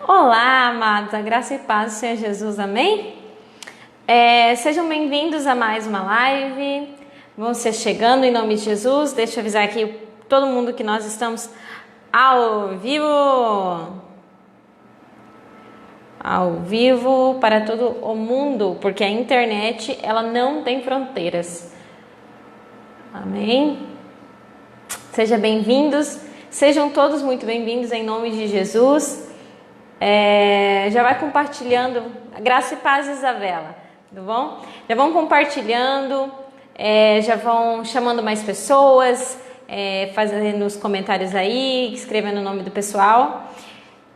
Olá, amados, a graça e paz do Senhor Jesus, amém? Sejam bem-vindos a mais uma live. Vão ser chegando em nome de Jesus. Deixa eu avisar aqui todo mundo que nós estamos ao vivo para todo o mundo, porque a internet ela não tem fronteiras. Amém? Sejam bem-vindos, sejam todos muito bem-vindos em nome de Jesus. Já vai compartilhando, graça e paz, Isabela, tudo bom? Já vão compartilhando, já vão chamando mais pessoas, fazendo os comentários aí, escrevendo o nome do pessoal,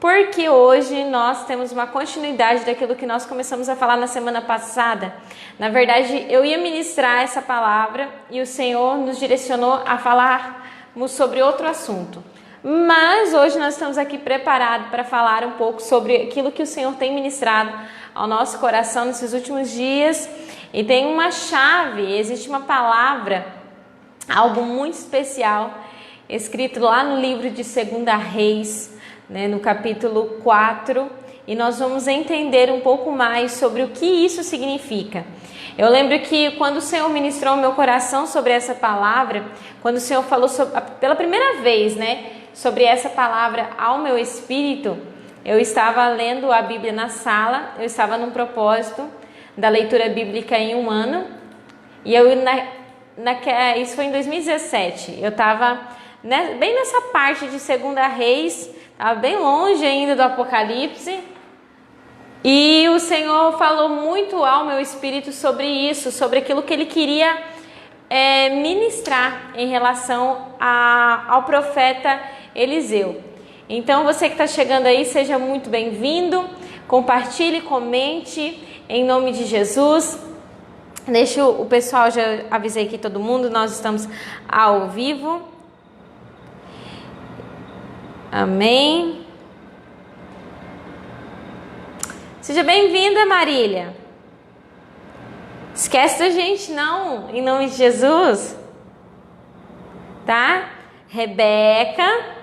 porque hoje nós temos uma continuidade daquilo que nós começamos a falar na semana passada. Na verdade, eu ia ministrar essa palavra e o Senhor nos direcionou a falarmos sobre outro assunto. Mas hoje nós estamos aqui preparados para falar um pouco sobre aquilo que o Senhor tem ministrado ao nosso coração nesses últimos dias. E tem uma chave, existe uma palavra, algo muito especial, escrito lá no livro de 2 Reis, né, no capítulo 4. E nós vamos entender um pouco mais sobre o que isso significa. Eu lembro que quando o Senhor ministrou o meu coração sobre essa palavra, quando o Senhor falou pela primeira vez, né, sobre essa palavra ao meu espírito, eu estava lendo a Bíblia na sala, eu estava num propósito da leitura bíblica em um ano, e isso foi em 2017, eu estava bem nessa parte de 2 Reis, estava bem longe ainda do Apocalipse, e o Senhor falou muito ao meu espírito sobre isso, sobre aquilo que Ele queria ministrar em relação ao profeta Eliseu. Então você que está chegando aí, seja muito bem-vindo, compartilhe, comente, em nome de Jesus. Deixa o pessoal, já avisei aqui todo mundo, nós estamos ao vivo. Amém. Seja bem-vinda, Marília. Esquece da gente não, em nome de Jesus. Tá? Rebeca.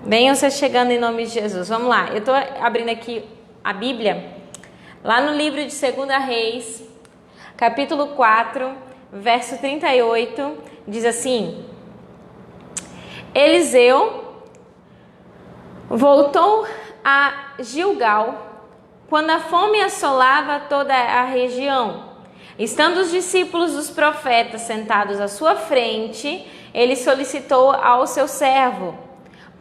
Venham vocês chegando em nome de Jesus. Vamos lá, eu estou abrindo aqui a Bíblia, lá no livro de 2 Reis, capítulo 4, verso 38, diz assim: Eliseu voltou a Gilgal quando a fome assolava toda a região. Estando os discípulos dos profetas sentados à sua frente, ele solicitou ao seu servo: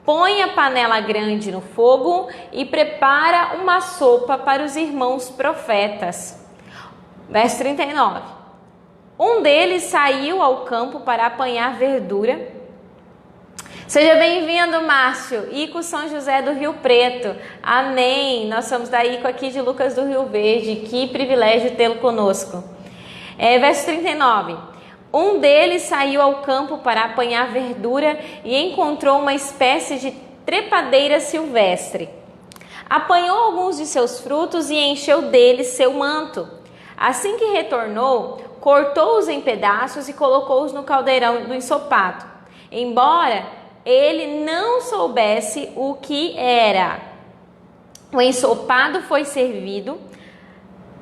põe a panela grande no fogo e prepara uma sopa para os irmãos profetas. Verso 39. Um deles saiu ao campo para apanhar verdura. Seja bem-vindo, Márcio, Ico São José do Rio Preto. Amém. Nós somos da Ico aqui de Lucas do Rio Verde. Que privilégio tê-lo conosco. Verso 39. Um deles saiu ao campo para apanhar verdura e encontrou uma espécie de trepadeira silvestre. Apanhou alguns de seus frutos e encheu deles seu manto. Assim que retornou, cortou-os em pedaços e colocou-os no caldeirão do ensopado. Embora ele não soubesse o que era, o ensopado foi servido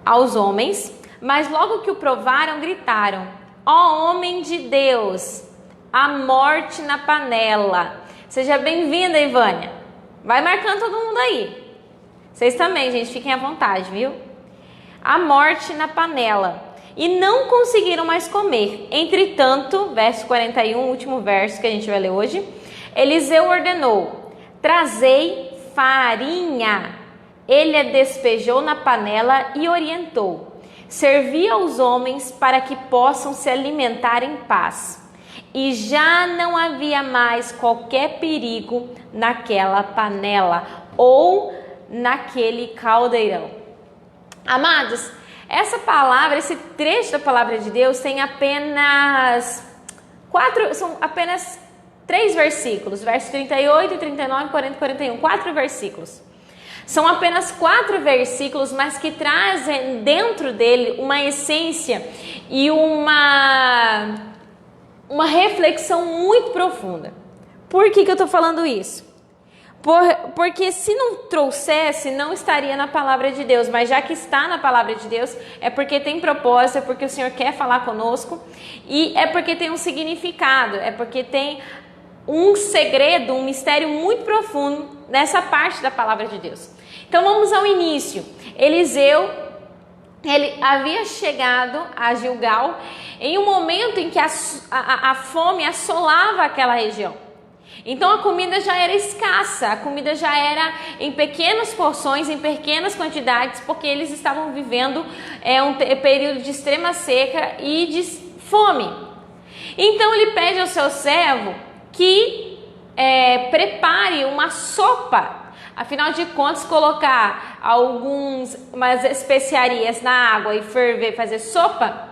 aos homens, mas logo que o provaram, gritaram: ó homem de Deus, a morte na panela. Seja bem-vinda, Ivânia. Vai marcando todo mundo aí. Vocês também, gente, fiquem à vontade, viu? A morte na panela. E não conseguiram mais comer. Entretanto, verso 41, último verso que a gente vai ler hoje, Eliseu ordenou: trazei farinha. Ele a despejou na panela e orientou: servi aos homens para que possam se alimentar em paz. E já não havia mais qualquer perigo naquela panela ou naquele caldeirão. Amados, essa palavra, esse trecho da palavra de Deus tem apenas são apenas 3 versículos, versos 38, 39, 40 e 41, 4 versículos. São apenas 4 versículos, mas que trazem dentro dele uma essência e uma reflexão muito profunda. Por que eu estou falando isso? Porque se não trouxesse, não estaria na palavra de Deus. Mas já que está na palavra de Deus, é porque tem propósito, é porque o Senhor quer falar conosco. E é porque tem um significado, é porque tem um segredo, um mistério muito profundo nessa parte da palavra de Deus. Então vamos ao início. Eliseu, ele havia chegado a Gilgal em um momento em que a fome assolava aquela região. Então a comida já era escassa, a comida já era em pequenas porções, em pequenas quantidades, porque eles estavam vivendo um período de extrema seca e de fome. Então ele pede ao seu servo que prepare uma sopa. Afinal de contas, colocar umas especiarias na água e ferver, fazer sopa,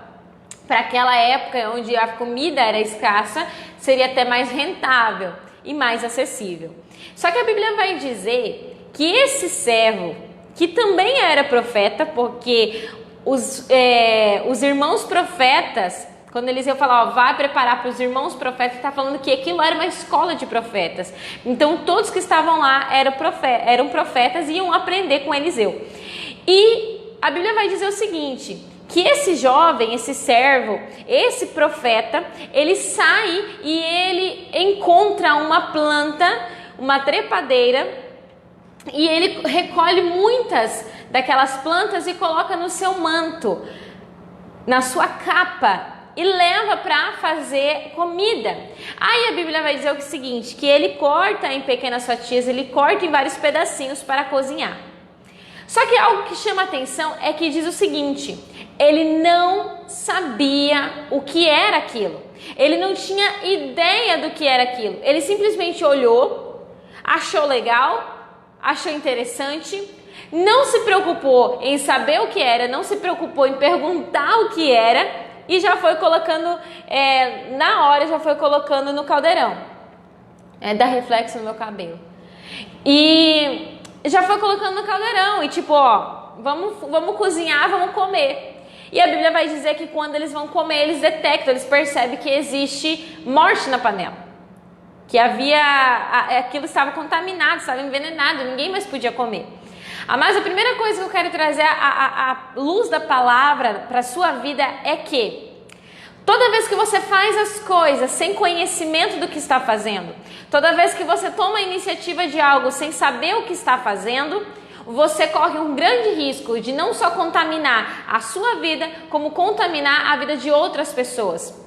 para aquela época onde a comida era escassa, seria até mais rentável e mais acessível. Só que a Bíblia vai dizer que esse servo, que também era profeta, porque os irmãos profetas, quando Eliseu fala, vai preparar para os irmãos profetas, está falando que aquilo era uma escola de profetas. Então todos que estavam lá eram profetas e iam aprender com Eliseu. E a Bíblia vai dizer o seguinte, que esse jovem, esse servo, esse profeta, ele sai e ele encontra uma planta, uma trepadeira, e ele recolhe muitas daquelas plantas e coloca no seu manto, na sua capa, e leva para fazer comida. Aí a Bíblia vai dizer o seguinte, que ele corta em pequenas fatias, ele corta em vários pedacinhos para cozinhar. Só que algo que chama atenção é que diz o seguinte, ele não sabia o que era aquilo. Ele não tinha ideia do que era aquilo. Ele simplesmente olhou, achou legal, achou interessante, não se preocupou em saber o que era, não se preocupou em perguntar o que era e já foi colocando, na hora já foi colocando no caldeirão. Dá reflexo no meu cabelo. E já foi colocando no caldeirão e tipo, vamos cozinhar, vamos comer. E a Bíblia vai dizer que quando eles vão comer, eles detectam, eles percebem que existe morte na panela. Que aquilo estava contaminado, estava envenenado, ninguém mais podia comer. Mas a primeira coisa que eu quero trazer a luz da palavra para a sua vida é que toda vez que você faz as coisas sem conhecimento do que está fazendo, toda vez que você toma a iniciativa de algo sem saber o que está fazendo, você corre um grande risco de não só contaminar a sua vida, como contaminar a vida de outras pessoas.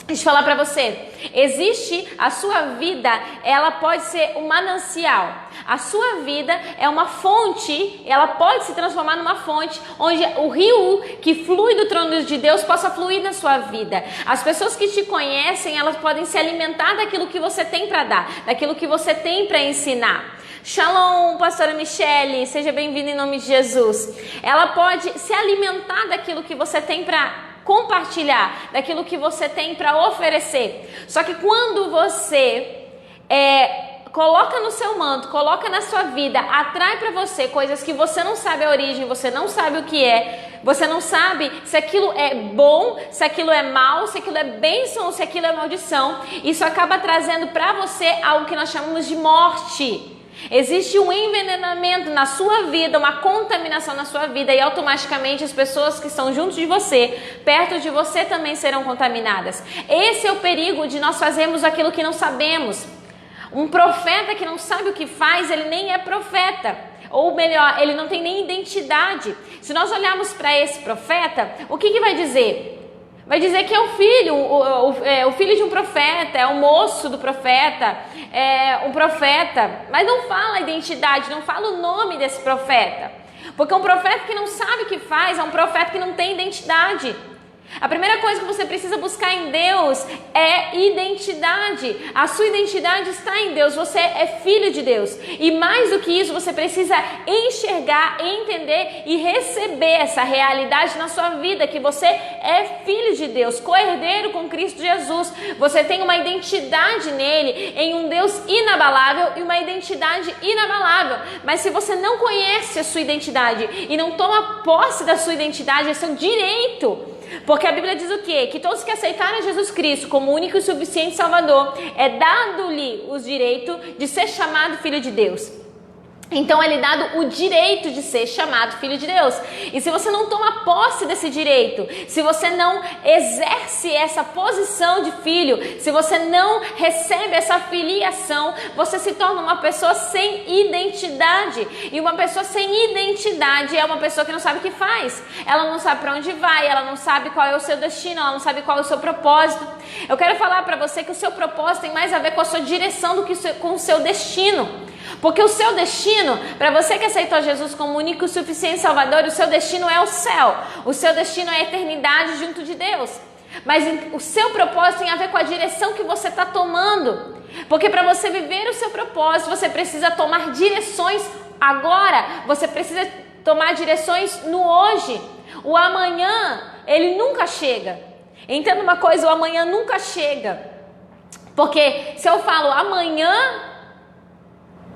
Deixa eu falar para você, existe a sua vida, ela pode ser um manancial. A sua vida é uma fonte, ela pode se transformar numa fonte onde o rio que flui do trono de Deus possa fluir na sua vida. As pessoas que te conhecem, elas podem se alimentar daquilo que você tem para dar, daquilo que você tem para ensinar. Shalom, pastora Michele, seja bem-vinda em nome de Jesus. Ela pode se alimentar daquilo que você tem para compartilhar, daquilo que você tem para oferecer. Só que quando você coloca no seu manto, coloca na sua vida, atrai para você coisas que você não sabe a origem, você não sabe o que é, você não sabe se aquilo é bom, se aquilo é mal, se aquilo é bênção ou se aquilo é maldição. Isso acaba trazendo para você algo que nós chamamos de morte. Existe um envenenamento na sua vida, uma contaminação na sua vida e automaticamente as pessoas que estão junto de você, perto de você também serão contaminadas. Esse é o perigo de nós fazermos aquilo que não sabemos. Um profeta que não sabe o que faz, ele nem é profeta. Ou melhor, ele não tem nem identidade. Se nós olharmos para esse profeta, o que vai dizer? Vai dizer que é o filho, o filho de um profeta, é o moço do profeta, é um profeta, mas não fala a identidade, não fala o nome desse profeta. Porque um profeta que não sabe o que faz é um profeta que não tem identidade. A primeira coisa que você precisa buscar em Deus é identidade. A sua identidade está em Deus, você é filho de Deus. E mais do que isso, você precisa enxergar, entender e receber essa realidade na sua vida, que você é filho de Deus, co-herdeiro com Cristo Jesus. Você tem uma identidade nele, em um Deus inabalável e uma identidade inabalável. Mas se você não conhece a sua identidade e não toma posse da sua identidade, é seu direito. Porque a Bíblia diz o quê? Que todos que aceitaram Jesus Cristo como único e suficiente Salvador, é dado-lhe o direito de ser chamado filho de Deus. Então é lhe dado o direito de ser chamado filho de Deus. E se você não toma posse desse direito, se você não exerce essa posição de filho, se você não recebe essa filiação, você se torna uma pessoa sem identidade. E uma pessoa sem identidade é uma pessoa que não sabe o que faz. Ela não sabe para onde vai, ela não sabe qual é o seu destino, ela não sabe qual é o seu propósito. Eu quero falar para você que o seu propósito tem mais a ver com a sua direção do que com o seu destino. Porque o seu destino, para você que aceitou Jesus como único e suficiente Salvador, o seu destino é o céu. O seu destino é a eternidade junto de Deus. Mas o seu propósito tem a ver com a direção que você está tomando. Porque para você viver o seu propósito, você precisa tomar direções agora. Você precisa tomar direções no hoje. O amanhã, ele nunca chega. Entenda uma coisa, o amanhã nunca chega. Porque se eu falo amanhã...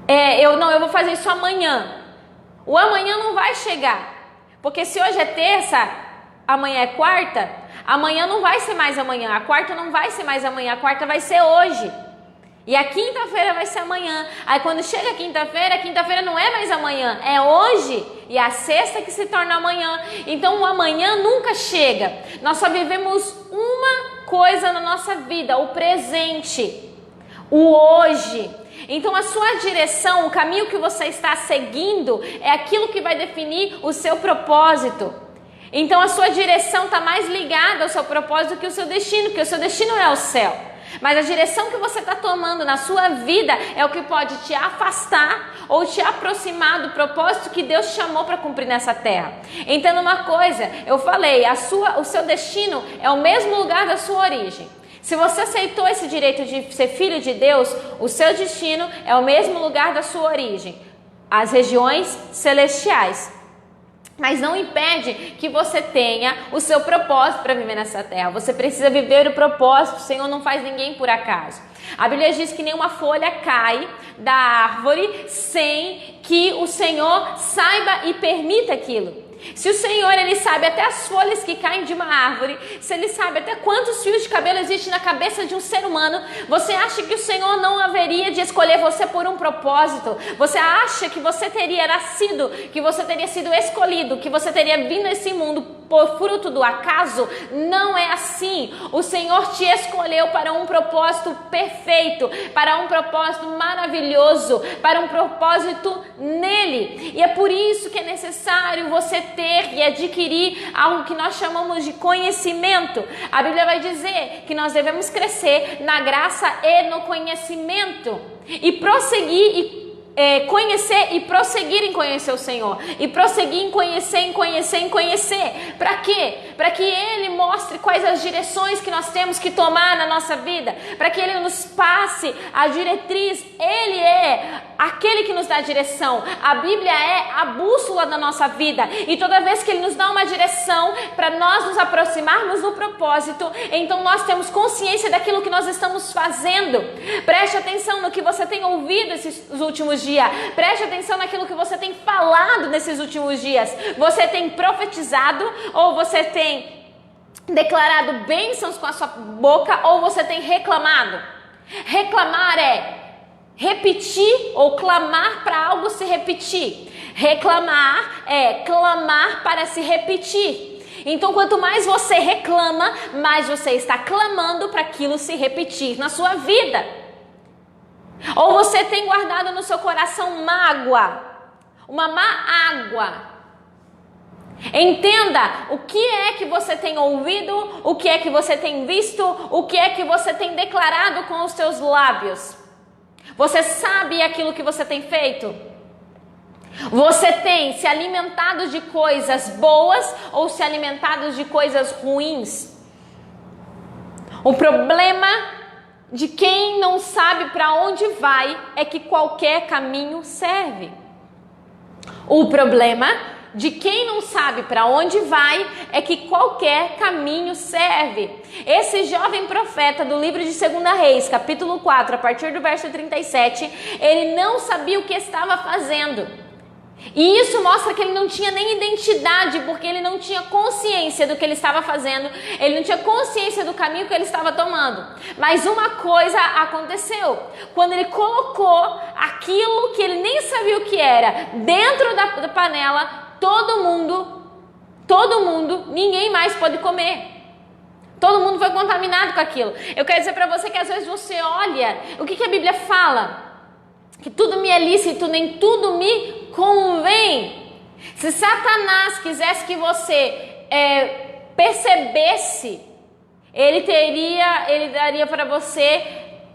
eu vou fazer isso amanhã. O amanhã não vai chegar. Porque se hoje é terça, amanhã é quarta, amanhã não vai ser mais amanhã, a quarta não vai ser mais amanhã, a quarta vai ser hoje. E a quinta-feira vai ser amanhã. Aí quando chega a quinta-feira não é mais amanhã, é hoje. E a sexta que se torna amanhã. Então o amanhã nunca chega. Nós só vivemos uma coisa na nossa vida, o presente, o hoje. Então a sua direção, o caminho que você está seguindo é aquilo que vai definir o seu propósito. Então a sua direção está mais ligada ao seu propósito que o seu destino, porque o seu destino é o céu. Mas a direção que você está tomando na sua vida é o que pode te afastar ou te aproximar do propósito que Deus te chamou para cumprir nessa terra. Entenda uma coisa, eu falei, o seu destino é o mesmo lugar da sua origem. Se você aceitou esse direito de ser filho de Deus, o seu destino é o mesmo lugar da sua origem, as regiões celestiais. Mas não impede que você tenha o seu propósito para viver nessa terra. Você precisa viver o propósito. O Senhor não faz ninguém por acaso. A Bíblia diz que nenhuma folha cai da árvore sem que o Senhor saiba e permita aquilo. Se o Senhor, ele sabe até as folhas que caem de uma árvore, se ele sabe até quantos fios de cabelo existem na cabeça de um ser humano, você acha que o Senhor não haveria de escolher você por um propósito? Você acha que você teria nascido, que você teria sido escolhido, que você teria vindo a esse mundo por fruto do acaso? Não é assim. O Senhor te escolheu para um propósito perfeito, para um propósito maravilhoso, para um propósito nele. E é por isso que é necessário você ter e adquirir algo que nós chamamos de conhecimento. A Bíblia vai dizer que nós devemos crescer na graça e no conhecimento e prosseguir conhecer e prosseguir em conhecer o Senhor, e prosseguir em conhecer. Para quê? Para que Ele mostre quais as direções que nós temos que tomar na nossa vida, para que Ele nos passe a diretriz. Ele é aquele que nos dá a direção. A Bíblia é a bússola da nossa vida, e toda vez que Ele nos dá uma direção para nós nos aproximarmos do propósito, então nós temos consciência daquilo que nós estamos fazendo. Preste atenção no que você tem ouvido esses últimos dias. Preste atenção naquilo que você tem falado nesses últimos dias. Você tem profetizado, ou você tem declarado bênçãos com a sua boca, ou você tem reclamado? Reclamar é repetir ou clamar para algo se repetir. Reclamar é clamar para se repetir. Então, quanto mais você reclama, mais você está clamando para aquilo se repetir na sua vida. Ou você tem guardado no seu coração mágoa, uma má água. Entenda o que é que você tem ouvido, o que é que você tem visto, o que é que você tem declarado com os seus lábios. Você sabe aquilo que você tem feito? Você tem se alimentado de coisas boas ou se alimentado de coisas ruins? O problema de quem não sabe para onde vai é que qualquer caminho serve. O problema de quem não sabe para onde vai é que qualquer caminho serve. Esse jovem profeta do livro de 2 Reis, capítulo 4, a partir do verso 37, ele não sabia o que estava fazendo. E isso mostra que ele não tinha nem identidade, porque ele não tinha consciência do que ele estava fazendo, ele não tinha consciência do caminho que ele estava tomando. Mas uma coisa aconteceu, quando ele colocou aquilo que ele nem sabia o que era dentro da panela, todo mundo, ninguém mais pôde comer. Todo mundo foi contaminado com aquilo. Eu quero dizer para você que às vezes você olha, o que a Bíblia fala? Que tudo me é lícito, nem tudo me convém. Se Satanás quisesse que você percebesse, ele daria para você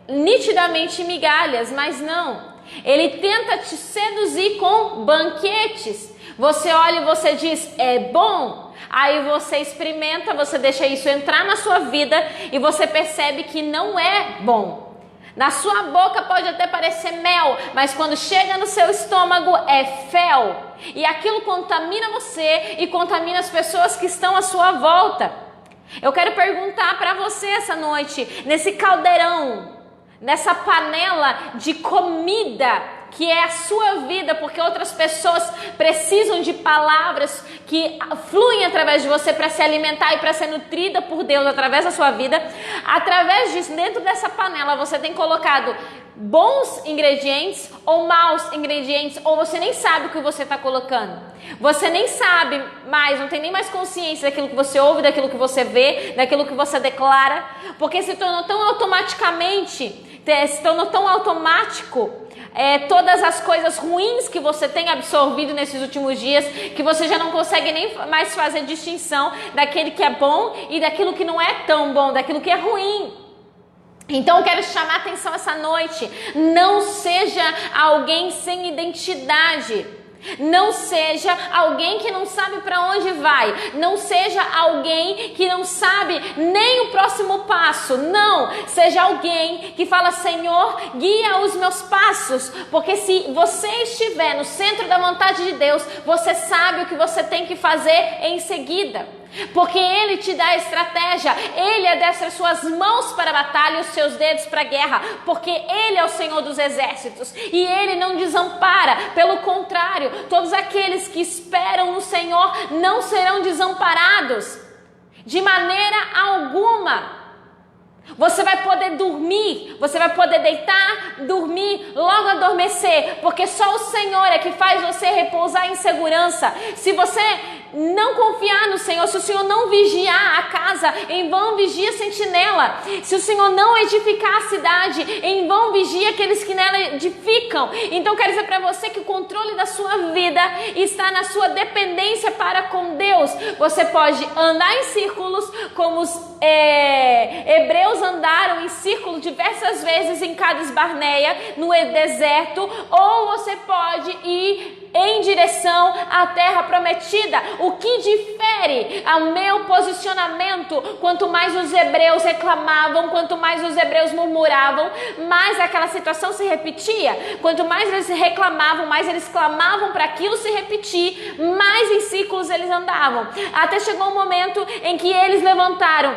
nitidamente migalhas, mas não. Ele tenta te seduzir com banquetes. Você olha e você diz, é bom. Aí você experimenta, você deixa isso entrar na sua vida e você percebe que não é bom. Na sua boca pode até parecer mel, mas quando chega no seu estômago é fel. E aquilo contamina você e contamina as pessoas que estão à sua volta. Eu quero perguntar para você essa noite, nesse caldeirão, nessa panela de comida que é a sua vida, porque outras pessoas precisam de palavras que fluem através de você para se alimentar e para ser nutrida por Deus através da sua vida. Através disso, dentro dessa panela, você tem colocado bons ingredientes ou maus ingredientes, ou você nem sabe o que você está colocando. Você nem sabe mais, não tem nem mais consciência daquilo que você ouve, daquilo que você vê, daquilo que você declara, porque se tornou tão automático todas as coisas ruins que você tem absorvido nesses últimos dias, que você já não consegue nem mais fazer distinção daquele que é bom e daquilo que não é tão bom, daquilo que é ruim. Então eu quero chamar a atenção essa noite, não seja alguém sem identidade. Não seja alguém que não sabe para onde vai. Não seja alguém que não sabe nem o próximo passo. Não, seja alguém que fala, Senhor, guia os meus passos. Porque se você estiver no centro da vontade de Deus, você sabe o que você tem que fazer em seguida. Porque Ele te dá a estratégia, Ele adestra suas mãos para a batalha e os seus dedos para a guerra, porque Ele é o Senhor dos exércitos e Ele não desampara, pelo contrário, todos aqueles que esperam no Senhor não serão desamparados, de maneira alguma. Você vai poder dormir, você vai poder deitar, dormir, logo adormecer, porque só o Senhor é que faz você repousar em segurança. Se você não confiar no Senhor, se o Senhor não vigiar a casa, em vão vigia a sentinela. Se o Senhor não edificar a cidade, em vão vigia aqueles que nela edificam. Então quero dizer para você que o controle da sua vida está na sua dependência para com Deus. Você pode andar em círculos, como os hebreus andaram em círculo diversas vezes em Cades Barneia, no deserto, ou você pode ir em direção à terra prometida. O que difere ao meu posicionamento, quanto mais os hebreus reclamavam, quanto mais os hebreus murmuravam, mais aquela situação se repetia. Quanto mais eles reclamavam, mais eles clamavam para aquilo se repetir, mais em círculos eles andavam. Até chegou um momento em que eles levantaram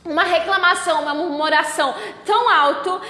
uma reclamação, uma murmuração tão alto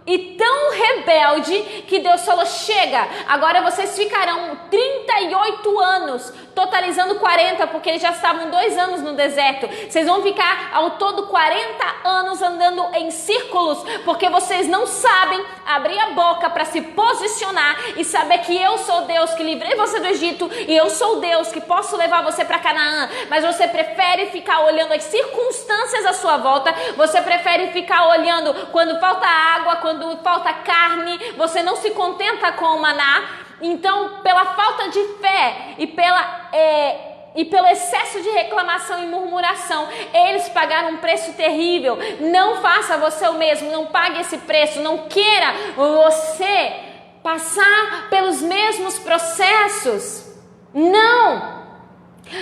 e tão rebelde que Deus falou, chega, agora vocês ficarão 38 anos, totalizando 40, porque eles já estavam 2 anos no deserto. Vocês vão ficar ao todo 40 anos andando em círculos, porque vocês não sabem abrir a boca para se posicionar e saber que eu sou Deus que livrei você do Egito e eu sou Deus que posso levar você para Canaã, mas você prefere ficar olhando as circunstâncias à sua volta, você prefere ficar olhando quando falta água, quando falta carne, você não se contenta com o maná. Então, pela falta de fé e pelo excesso de reclamação e murmuração, eles pagaram um preço terrível. Não faça você o mesmo, não pague esse preço, não queira você passar pelos mesmos processos. Não!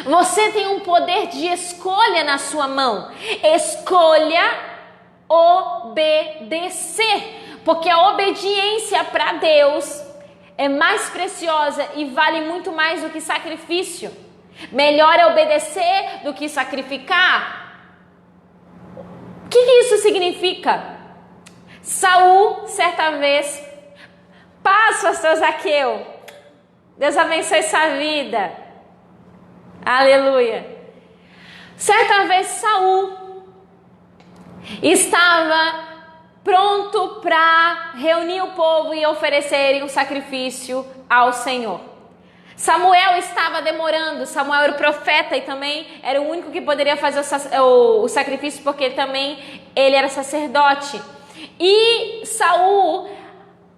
Você tem um poder de escolha na sua mão. Escolha obedecer. Porque a obediência para Deus é mais preciosa e vale muito mais do que sacrifício. Melhor é obedecer do que sacrificar. O que isso significa? Saul, certa vez, pastor Zaqueu, Deus abençoe sua vida. Aleluia. Certa vez Saul estava pronto para reunir o povo e oferecerem um sacrifício ao Senhor. Samuel estava demorando. Samuel era o profeta e também era o único que poderia fazer o sacrifício, porque também ele era sacerdote. E Saul,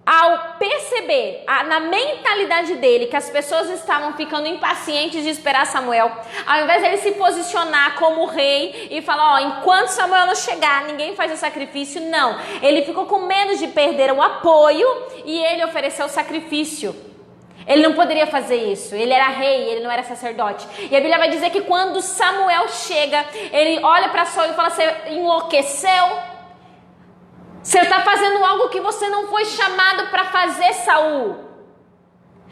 ao perceber na mentalidade dele que as pessoas estavam ficando impacientes de esperar Samuel, ao invés dele se posicionar como rei e falar, enquanto Samuel não chegar, ninguém faz o sacrifício, não. Ele ficou com medo de perder o apoio e ele ofereceu o sacrifício. Ele não poderia fazer isso, ele era rei, ele não era sacerdote. E a Bíblia vai dizer que quando Samuel chega, ele olha para Saul e fala, você enlouqueceu? Você está fazendo algo que você não foi chamado para fazer, Saul.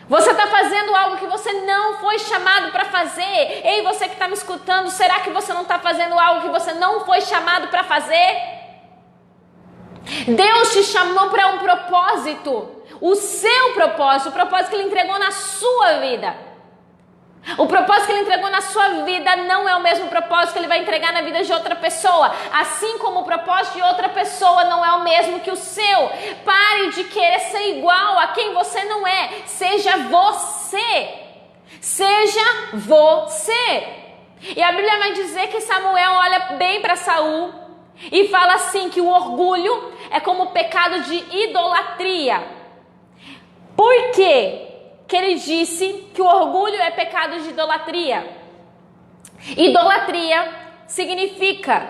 Você está fazendo algo que você não foi chamado para fazer. Ei, você que está me escutando, será que você não está fazendo algo que você não foi chamado para fazer? Deus te chamou para um propósito. O seu propósito, o propósito que Ele entregou na sua vida. O propósito que Ele entregou na sua vida não é o mesmo propósito que Ele vai entregar na vida de outra pessoa. Assim como o propósito de outra pessoa não é o mesmo que o seu. Pare de querer ser igual a quem você não é. Seja você. Seja você. E a Bíblia vai dizer que Samuel olha bem para Saul e fala assim que o orgulho é como o pecado de idolatria. Por quê que ele disse que o orgulho é pecado de idolatria? Idolatria significa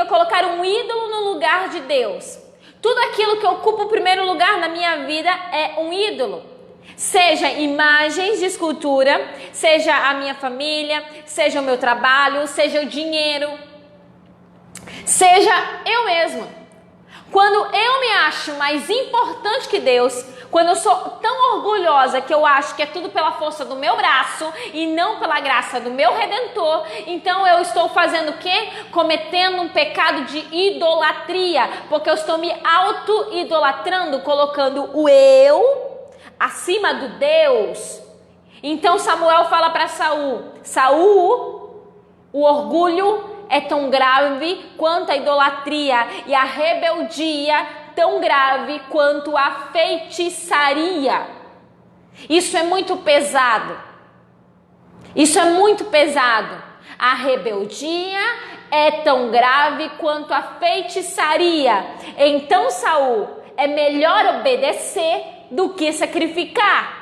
colocar um ídolo no lugar de Deus. Tudo aquilo que ocupa o primeiro lugar na minha vida é um ídolo. Seja imagens de escultura, seja a minha família, seja o meu trabalho, seja o dinheiro, seja eu mesma. Quando eu me acho mais importante que Deus, quando eu sou tão orgulhosa que eu acho que é tudo pela força do meu braço e não pela graça do meu Redentor, então eu estou fazendo o quê? Cometendo um pecado de idolatria, porque eu estou me auto-idolatrando, colocando o eu acima do Deus. Então Samuel fala para Saul, Saul, o orgulho é tão grave quanto a idolatria e a rebeldia tão grave quanto a feitiçaria. Isso é muito pesado. Isso é muito pesado. A rebeldia é tão grave quanto a feitiçaria. Então, Saul, é melhor obedecer do que sacrificar.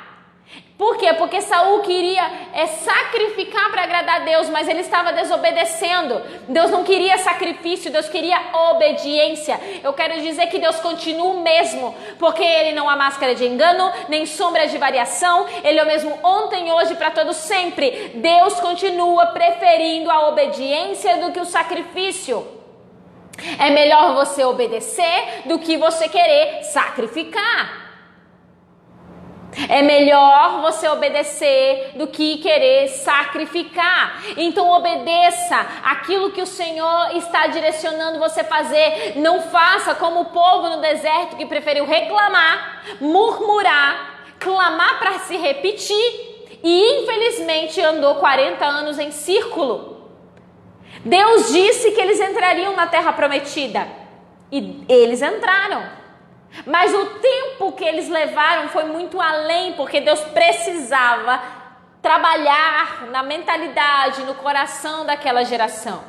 Por quê? Porque Saul queria sacrificar para agradar a Deus, mas ele estava desobedecendo. Deus não queria sacrifício, Deus queria obediência. Eu quero dizer que Deus continua o mesmo, porque Ele não há máscara de engano, nem sombra de variação. Ele é o mesmo ontem, hoje, para todo sempre. Deus continua preferindo a obediência do que o sacrifício. É melhor você obedecer do que você querer sacrificar. É melhor você obedecer do que querer sacrificar. Então obedeça aquilo que o Senhor está direcionando você fazer. Não faça como o povo no deserto que preferiu reclamar, murmurar, clamar para se repetir e infelizmente andou 40 anos em círculo. Deus disse que eles entrariam na terra prometida e eles entraram. Mas o tempo que eles levaram foi muito além, porque Deus precisava trabalhar na mentalidade, no coração daquela geração.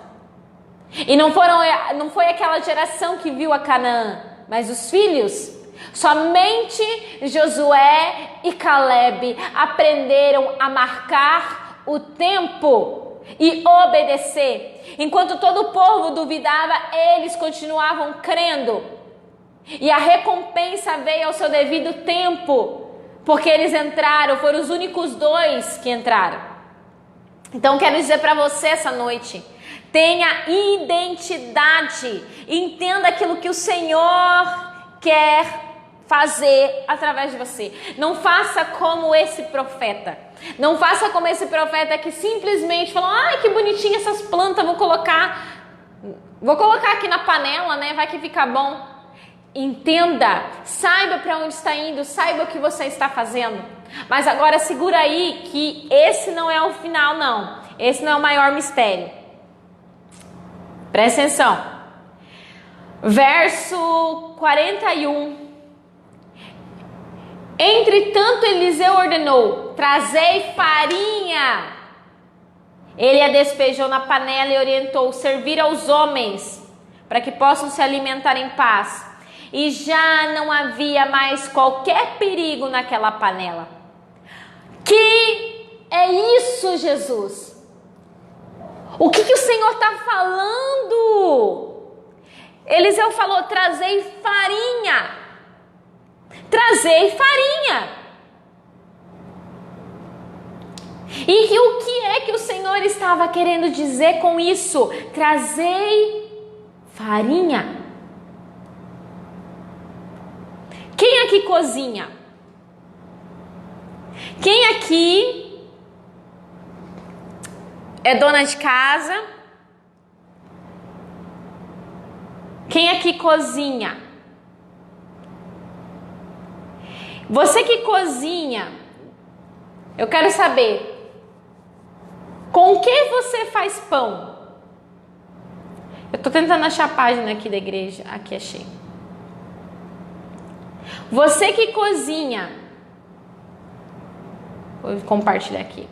E não foi aquela geração que viu a Canaã, mas os filhos. Somente Josué e Caleb aprenderam a marcar o tempo e obedecer. Enquanto todo o povo duvidava, eles continuavam crendo. E a recompensa veio ao seu devido tempo, porque eles entraram, foram os únicos 2 que entraram. Então quero dizer para você essa noite, tenha identidade, entenda aquilo que o Senhor quer fazer através de você. Não faça como esse profeta. Não faça como esse profeta que simplesmente falou, ai que bonitinha essas plantas, vou colocar aqui na panela, né? Vai que fica bom. Entenda, saiba para onde está indo, saiba o que você está fazendo. Mas agora segura aí que esse não é o final, não. Esse não é o maior mistério. Presta atenção. Verso 41. Entretanto, Eliseu ordenou: trazei farinha. Ele a despejou na panela e orientou: servir aos homens, para que possam se alimentar em paz. E já não havia mais qualquer perigo naquela panela. Que é isso, Jesus? O que o Senhor está falando? Eliseu falou: trazei farinha. Trazei farinha. E o que é que o Senhor estava querendo dizer com isso? Trazei farinha. Quem aqui cozinha? Quem aqui é dona de casa? Quem aqui cozinha? Você que cozinha, eu quero saber, com que você faz pão? Eu estou tentando achar a página aqui da igreja. Aqui, achei. Você que cozinha, vou compartilhar aqui.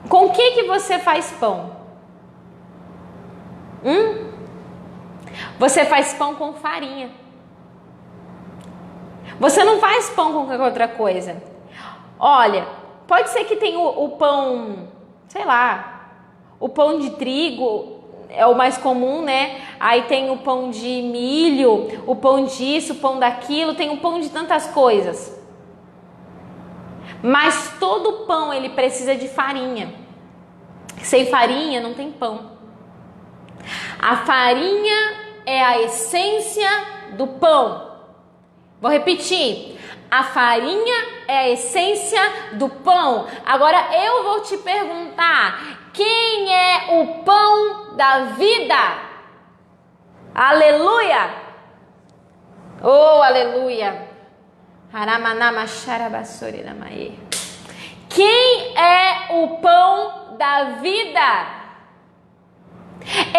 Com que você faz pão? Você faz pão com farinha. Você não faz pão com qualquer outra coisa. Olha, pode ser que tenha o pão, sei lá, o pão de trigo é o mais comum, né? Aí tem o pão de milho, o pão disso, o pão daquilo, tem o pão de tantas coisas. Mas todo pão ele precisa de farinha. Sem farinha não tem pão. A farinha é a essência do pão. Vou repetir. A farinha é a essência do pão. Agora eu vou te perguntar: quem é o pão da vida? Aleluia! Oh, aleluia! Quem é o pão da vida?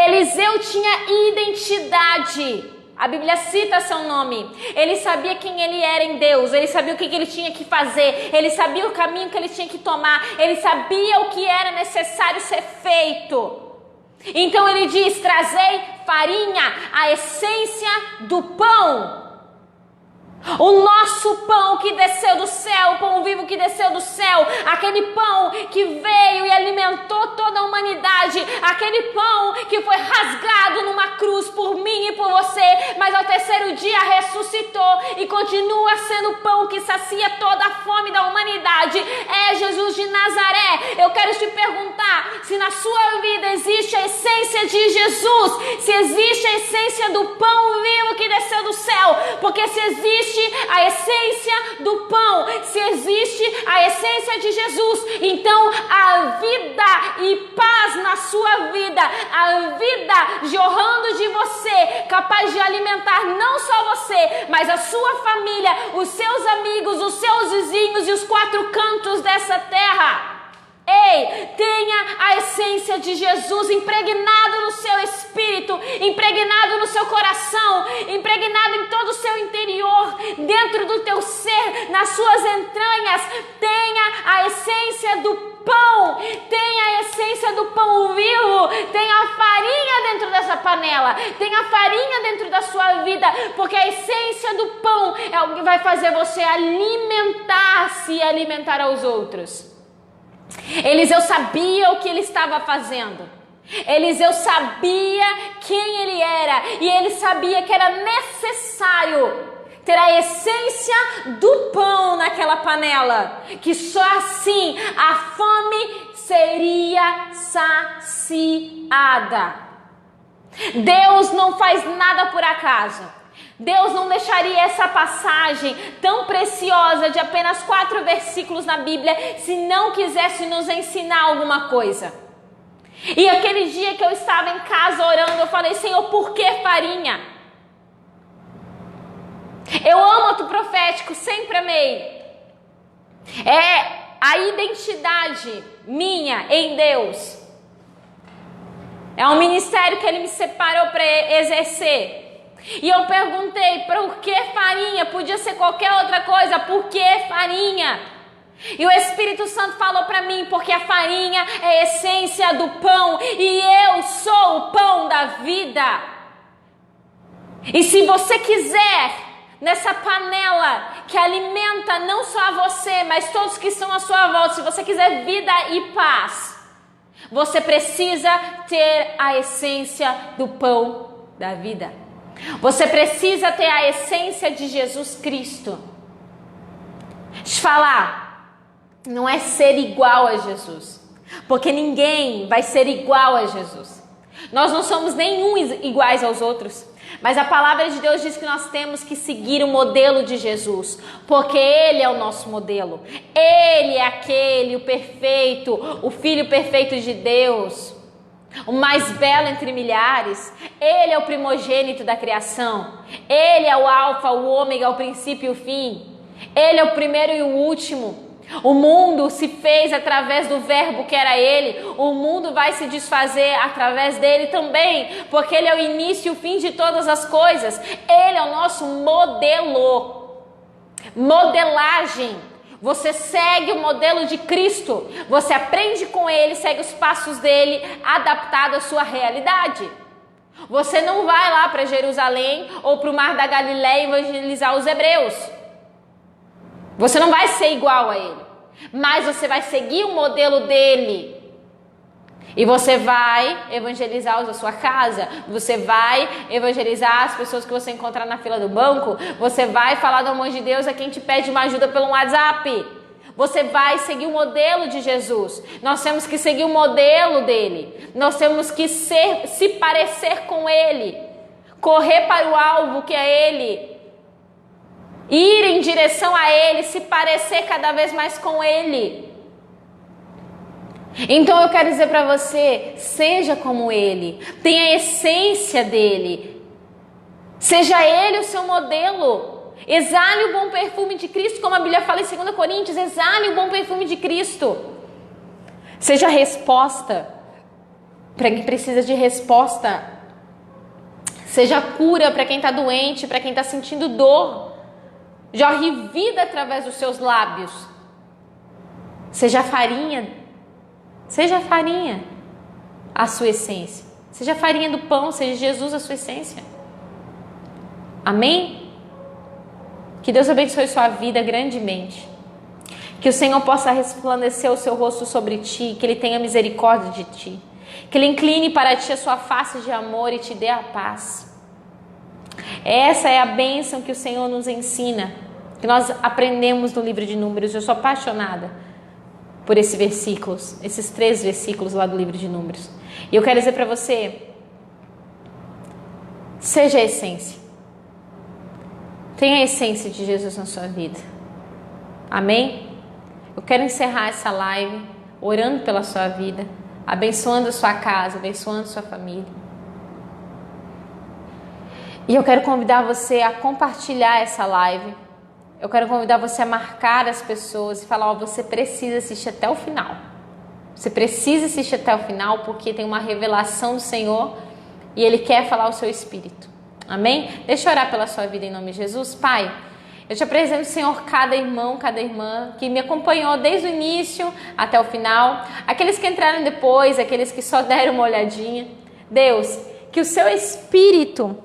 Eliseu tinha identidade. A Bíblia cita seu nome. Ele sabia quem ele era em Deus. Ele sabia o que ele tinha que fazer. Ele sabia o caminho que ele tinha que tomar. Ele sabia o que era necessário ser feito. Então ele diz: trazei farinha, a essência do pão. O nosso pão que desceu do céu, o pão vivo que desceu do céu, aquele pão que veio e alimentou toda a humanidade, aquele pão que foi rasgado numa cruz por mim e por você, mas ao terceiro dia ressuscitou e continua sendo o pão que sacia toda a fome da humanidade. É Jesus de Nazaré. Eu quero te perguntar se na sua vida existe a essência de Jesus, se existe a essência do pão vivo que desceu do céu, porque se existe a essência do pão, se existe a essência de Jesus, então a vida e paz na sua vida, a vida jorrando de você, capaz de alimentar não só você, mas a sua família, os seus amigos, os seus vizinhos e os quatro cantos dessa terra. Ei, tenha a essência de Jesus impregnado no seu espírito, impregnado no seu coração, impregnado em todo o seu interior, dentro do teu ser, nas suas entranhas. Tenha a essência do pão, tenha a essência do pão vivo, tenha a farinha dentro dessa panela, tenha a farinha dentro da sua vida, porque a essência do pão é o que vai fazer você alimentar-se e alimentar aos outros. Eliseu sabia o que ele estava fazendo. Eliseu sabia quem ele era e ele sabia que era necessário ter a essência do pão naquela panela, que só assim a fome seria saciada. Deus não faz nada por acaso. Deus não deixaria essa passagem tão preciosa de apenas 4 versículos na Bíblia se não quisesse nos ensinar alguma coisa. E aquele dia que eu estava em casa orando, eu falei: Senhor, por que farinha? manto profético, sempre amei. É a identidade minha em Deus. É um ministério que Ele me separou para exercer. E eu perguntei, por que farinha? Podia ser qualquer outra coisa, por que farinha? E o Espírito Santo falou para mim, porque a farinha é a essência do pão, e eu sou o pão da vida. E se você quiser, nessa panela que alimenta não só você, mas todos que estão à sua volta, se você quiser vida e paz, você precisa ter a essência do pão da vida. Você precisa ter a essência de Jesus Cristo. Deixa eu falar, não é ser igual a Jesus, porque ninguém vai ser igual a Jesus. Nós não somos nenhum iguais aos outros. Mas a palavra de Deus diz que nós temos que seguir o modelo de Jesus, porque Ele é o nosso modelo. Ele é aquele, o perfeito, o Filho perfeito de Deus, o mais belo entre milhares. Ele é o primogênito da criação. Ele é o alfa, o ômega, o princípio e o fim. Ele é o primeiro e o último. O mundo se fez através do verbo que era Ele. O mundo vai se desfazer através dele também, porque Ele é o início e o fim de todas as coisas. Ele é o nosso modelo. Modelagem. Você segue o modelo de Cristo. Você aprende com Ele, segue os passos dele, adaptado à sua realidade. Você não vai lá para Jerusalém ou para o Mar da Galileia evangelizar os hebreus. Você não vai ser igual a Ele, mas você vai seguir o modelo dele. E você vai evangelizar os da sua casa, você vai evangelizar as pessoas que você encontrar na fila do banco, você vai falar do amor de Deus a quem te pede uma ajuda pelo WhatsApp. Você vai seguir o modelo de Jesus. Nós temos que seguir o modelo dele. Nós temos que se parecer com Ele, correr para o alvo que é Ele, ir em direção a Ele, se parecer cada vez mais com Ele. Então eu quero dizer para você, seja como Ele, tenha a essência dEle, seja Ele o seu modelo, exale o bom perfume de Cristo, como a Bíblia fala em 2 Coríntios, exale o bom perfume de Cristo, seja a resposta para quem precisa de resposta, seja a cura para quem está doente, para quem está sentindo dor, jorre vida através dos seus lábios. Seja a farinha a sua essência. Seja a farinha do pão, seja Jesus a sua essência. Amém? Que Deus abençoe sua vida grandemente. Que o Senhor possa resplandecer o seu rosto sobre ti, que Ele tenha misericórdia de ti, que Ele incline para ti a sua face de amor e te dê a paz. Essa é a bênção que o Senhor nos ensina, que nós aprendemos no livro de Números. Eu sou apaixonada por esses versículos, esses 3 versículos lá do livro de Números. E eu quero dizer para você, seja a essência. Tenha a essência de Jesus na sua vida. Amém? Eu quero encerrar essa live orando pela sua vida, abençoando a sua casa, abençoando a sua família. E eu quero convidar você a compartilhar essa live. Eu quero convidar você a marcar as pessoas e falar, você precisa assistir até o final. Você precisa assistir até o final, porque tem uma revelação do Senhor e Ele quer falar ao seu espírito. Amém? Deixa eu orar pela sua vida em nome de Jesus. Pai, eu te apresento, Senhor, cada irmão, cada irmã que me acompanhou desde o início até o final. Aqueles que entraram depois, aqueles que só deram uma olhadinha. Deus, que o seu espírito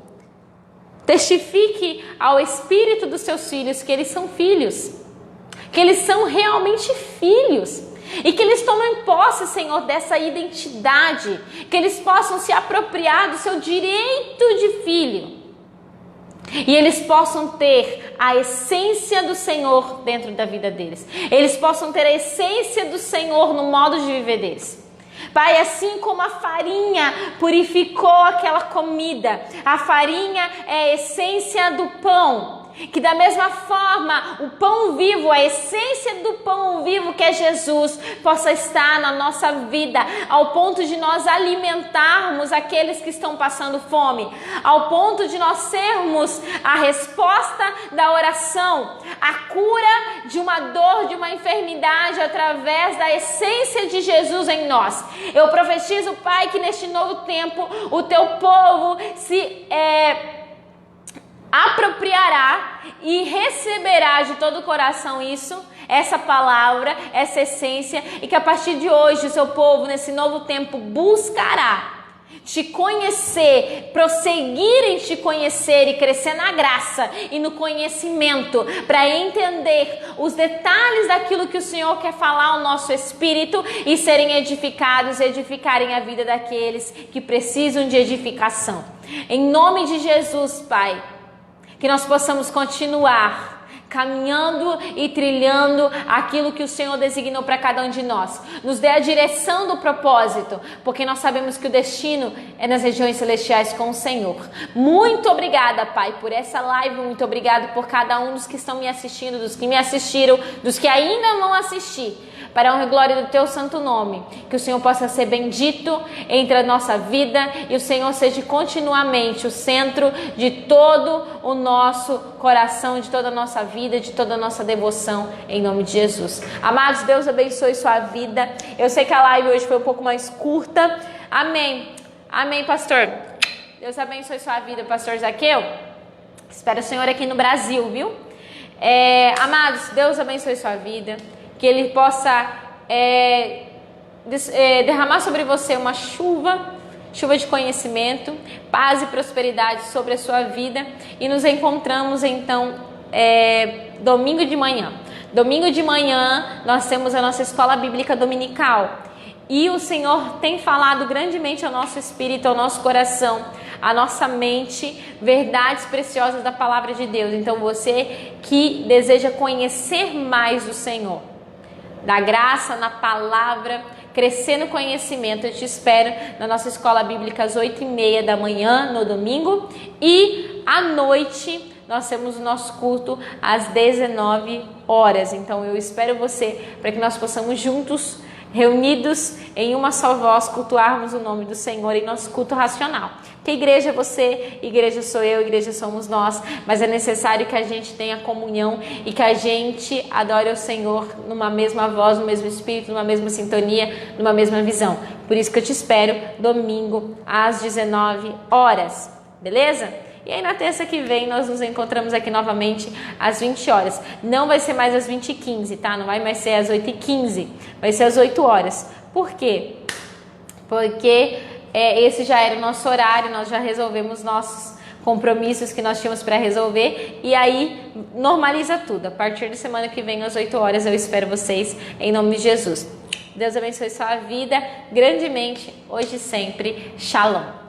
testifique ao espírito dos seus filhos que eles são filhos, que eles são realmente filhos, e que eles tomem posse, Senhor, dessa identidade, que eles possam se apropriar do seu direito de filho, e eles possam ter a essência do Senhor dentro da vida deles, eles possam ter a essência do Senhor no modo de viver deles. Pai, assim como a farinha purificou aquela comida, a farinha é a essência do pão, Que da mesma forma, o pão vivo, a essência do pão vivo que é Jesus, possa estar na nossa vida, ao ponto de nós alimentarmos aqueles que estão passando fome, ao ponto de nós sermos a resposta da oração, a cura de uma dor, de uma enfermidade, através da essência de Jesus em nós. Eu profetizo, Pai, que neste novo tempo, o teu povo se apropriará e receberá de todo o coração essa palavra, essa essência, e que a partir de hoje o seu povo nesse novo tempo buscará te conhecer, prosseguir em te conhecer e crescer na graça e no conhecimento, para entender os detalhes daquilo que o Senhor quer falar ao nosso espírito e serem edificados, edificarem a vida daqueles que precisam de edificação. Em nome de Jesus, Pai, que nós possamos continuar caminhando e trilhando aquilo que o Senhor designou para cada um de nós. Nos dê a direção do propósito, porque nós sabemos que o destino é nas regiões celestiais com o Senhor. Muito obrigada, Pai, por essa live. Muito obrigado por cada um dos que estão me assistindo, dos que me assistiram, dos que ainda vão assistir. Para a honra e glória do teu santo nome, que o Senhor possa ser bendito entre a nossa vida e o Senhor seja continuamente o centro de todo o nosso coração, de toda a nossa vida, de toda a nossa devoção, em nome de Jesus. Amados, Deus abençoe sua vida. Eu sei que a live hoje foi um pouco mais curta. Amém. Amém, pastor. Deus abençoe sua vida, pastor Zaqueu. Espero o Senhor aqui no Brasil, viu? Amados, Deus abençoe sua vida. Que Ele possa derramar sobre você uma chuva de conhecimento, paz e prosperidade sobre a sua vida. E nos encontramos então domingo de manhã. Domingo de manhã nós temos a nossa escola bíblica dominical. E o Senhor tem falado grandemente ao nosso espírito, ao nosso coração, à nossa mente, verdades preciosas da palavra de Deus. Então você que deseja conhecer mais do Senhor, da graça, na palavra, crescer no conhecimento, eu te espero na nossa escola bíblica às 8h30 da manhã, no domingo. E à noite nós temos o nosso culto às 19 horas. Então eu espero você para que nós possamos juntos, reunidos em uma só voz, cultuarmos o nome do Senhor em nosso culto racional. Que igreja é você, igreja sou eu, igreja somos nós, mas é necessário que a gente tenha comunhão e que a gente adore o Senhor numa mesma voz, no mesmo espírito, numa mesma sintonia, numa mesma visão. Por isso que eu te espero domingo às 19 horas, beleza? E aí na terça que vem nós nos encontramos aqui novamente às 20 horas. Não vai ser mais às 20h15, tá? Não vai mais ser às 8h15, vai ser às 8 horas. Por quê? Porque esse já era o nosso horário, nós já resolvemos nossos compromissos que nós tínhamos para resolver. E aí normaliza tudo. A partir de semana que vem às 8 horas eu espero vocês em nome de Jesus. Deus abençoe sua vida grandemente, hoje e sempre. Shalom.